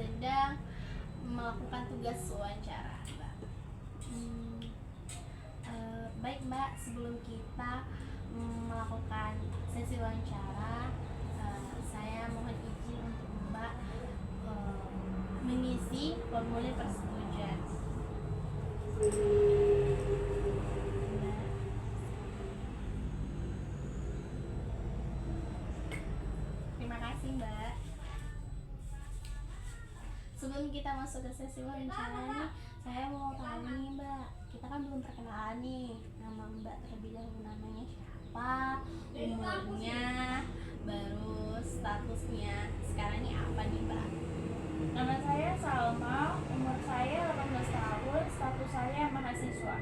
sedang melakukan tugas wawancara, Mbak. Baik Mbak, sebelum kita melakukan sesi wawancara, saya mohon izin untuk Mbak mengisi formulir persetujuan. Terima kasih Mbak. Sebelum kita masuk ke sesi wawancara nih, saya mau tahu nih Mbak, kita kan belum perkenalan nih. Nama Mbak terlebih dahulu, namanya siapa, umurnya, baru statusnya sekarang ini apa nih Mbak? Nama saya Salma, umur saya 18 tahun, status saya mahasiswa.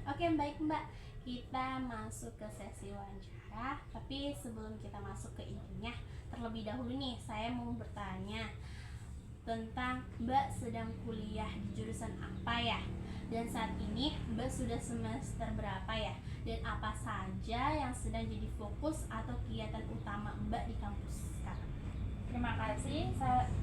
Oke, baik Mbak, kita masuk ke sesi wawancara. Tapi sebelum kita masuk ke intinya, terlebih dahulu nih saya mau bertanya tentang Mbak sedang kuliah di jurusan apa ya? Dan saat ini Mbak sudah semester berapa ya? Dan apa saja yang sedang jadi fokus atau kegiatan utama Mbak di kampus sekarang? Terima kasih,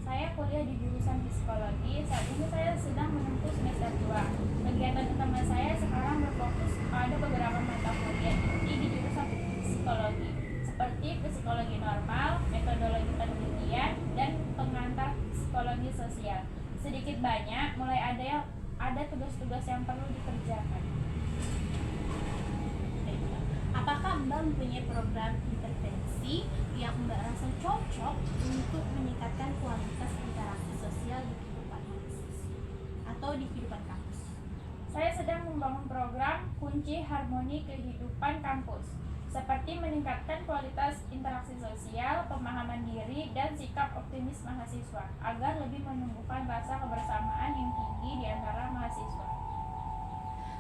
saya kuliah di jurusan psikologi. Saat ini saya sedang menempuh semester 2. Kegiatan utama saya sekarang berfokus pada beberapa mata kuliah inti di jurusan psikologi, seperti psikologi normal, metodologi penelitian, dan pengantar psikologi sosial. Sedikit banyak mulai ada tugas-tugas yang perlu dikerjakan. Apakah Mbak mempunyai program intervensi yang Mbak rasa cocok untuk meningkatkan kualitas interaksi sosial di kehidupan mahasiswa atau di kehidupan kampus? Saya sedang membangun program kunci harmoni kehidupan kampus, seperti meningkatkan kualitas interaksi sosial, pemahaman diri, dan sikap optimis mahasiswa, agar lebih menumbuhkan rasa kebersamaan yang tinggi di antara mahasiswa.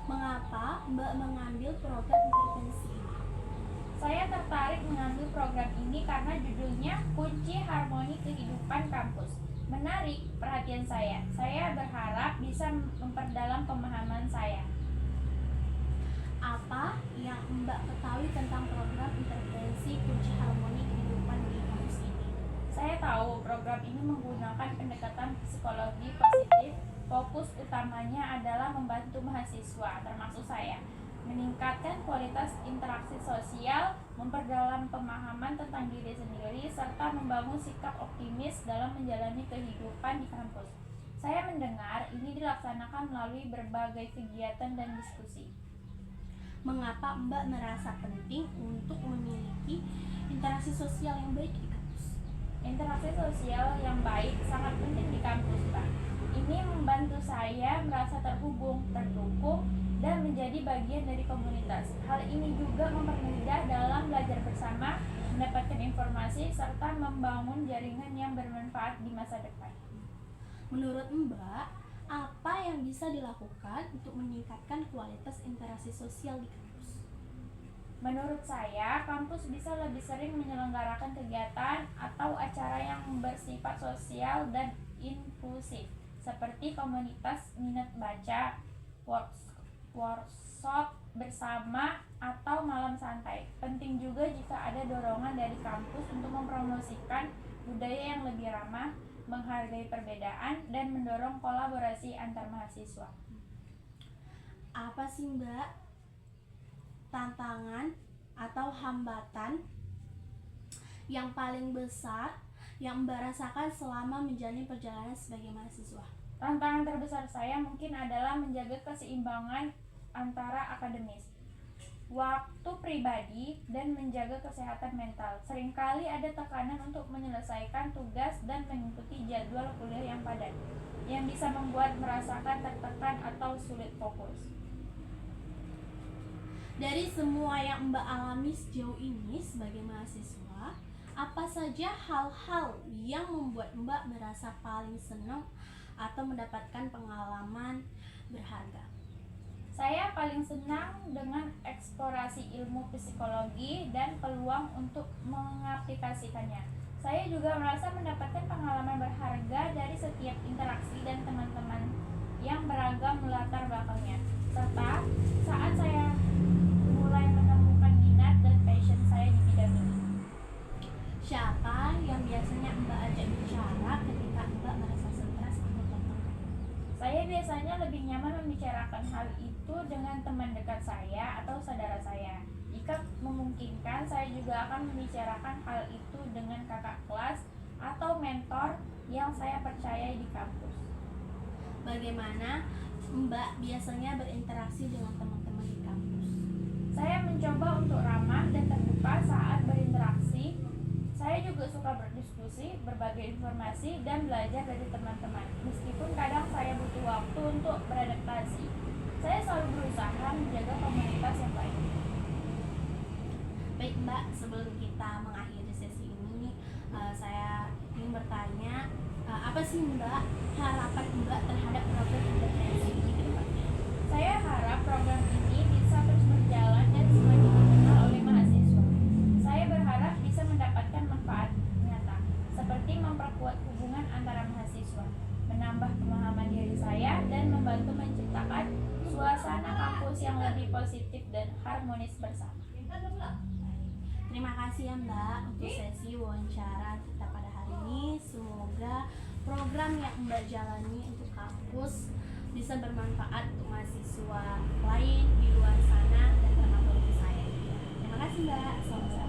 Mengapa Mbak mengambil program intervensi ini? Saya tertarik mengambil program ini karena judulnya Kunci Harmoni Kehidupan Kampus. Menarik perhatian saya. Saya berharap bisa memperdalam pemahaman saya. Apa yang Mbak ketahui tentang program intervensi kunci harmoni kehidupan di kampus ini? Saya tahu program ini menggunakan pendekatan psikologi positif. Fokus utamanya adalah membantu mahasiswa, termasuk saya, meningkatkan kualitas interaksi sosial, memperdalam pemahaman tentang diri sendiri, serta membangun sikap optimis dalam menjalani kehidupan di kampus. Saya mendengar ini dilaksanakan melalui berbagai kegiatan dan diskusi. Mengapa Mbak merasa penting untuk memiliki interaksi sosial yang baik di kampus? Interaksi sosial yang baik sangat penting di kampus, Pak. Ini membantu saya merasa terhubung, terdukung, dan menjadi bagian dari komunitas. Hal ini juga mempermudah dalam belajar bersama, mendapatkan informasi, serta membangun jaringan yang bermanfaat di masa depan. Menurut Mbak, apa yang bisa dilakukan untuk meningkatkan kualitas interaksi sosial di kampus? Menurut saya, kampus bisa lebih sering menyelenggarakan kegiatan atau acara yang bersifat sosial dan inklusif, seperti komunitas minat baca, workshop bersama, atau malam santai. Penting juga jika ada dorongan dari kampus untuk mempromosikan budaya yang lebih ramah, menghargai perbedaan, dan mendorong kolaborasi antar mahasiswa. Apa sih Mbak tantangan atau hambatan yang paling besar yang Mbak rasakan selama menjalani perjalanan sebagai mahasiswa? Tantangan terbesar saya mungkin adalah menjaga keseimbangan antara akademis, waktu pribadi, dan menjaga kesehatan mental. Seringkali ada tekanan untuk menyelesaikan tugas dan mengikuti jadwal kuliah yang padat, yang bisa membuat merasakan tertekan atau sulit fokus. Dari semua yang Mbak alami sejauh ini sebagai mahasiswa, apa saja hal-hal yang membuat Mbak merasa paling senang atau mendapatkan pengalaman berharga? Saya paling senang dengan eksplorasi ilmu psikologi dan peluang untuk mengaplikasikannya. Saya juga merasa mendapatkan pengalaman berharga dari setiap interaksi dan teman-teman yang beragam latar belakangnya. Serta saat saya mulai menemukan minat dan passion saya di bidang ini. Siapa yang biasanya Mbak ajak bicara saya lebih nyaman membicarakan hal itu dengan teman dekat saya atau saudara saya. Jika memungkinkan, saya juga akan membicarakan hal itu dengan kakak kelas atau mentor yang saya percayai di kampus. Bagaimana Mbak biasanya berinteraksi dengan teman-teman di kampus? Saya mencoba untuk ramah dan terbuka saat berinteraksi. Saya juga suka berdiskusi, berbagi informasi, dan belajar dari teman-teman. Meskipun kadang saya butuh waktu untuk beradaptasi, saya selalu berusaha menjaga komunitas yang baik. Baik Mbak, sebelum kita mengakhiri sesi ini, saya ingin bertanya, apa sih Mbak harapan Mbak terhadap program intervensi ini ke depannya? Saya harap program ini bisa terus berjalan dan semakin dikenal oleh mahasiswa. Saya berharap bisa mendapatkan manfaat nyata, seperti memperkuat hubungan antara mahasiswa, menambah pemahaman diri saya, dan membantu menciptakan suasana kampus yang lebih positif dan harmonis bersama. Terima kasih ya Mbak untuk sesi wawancara kita pada hari ini. Semoga program yang Mbak jalani untuk kampus bisa bermanfaat untuk mahasiswa lain di luar sana dan termasuk saya. Terima kasih Mbak. Selamat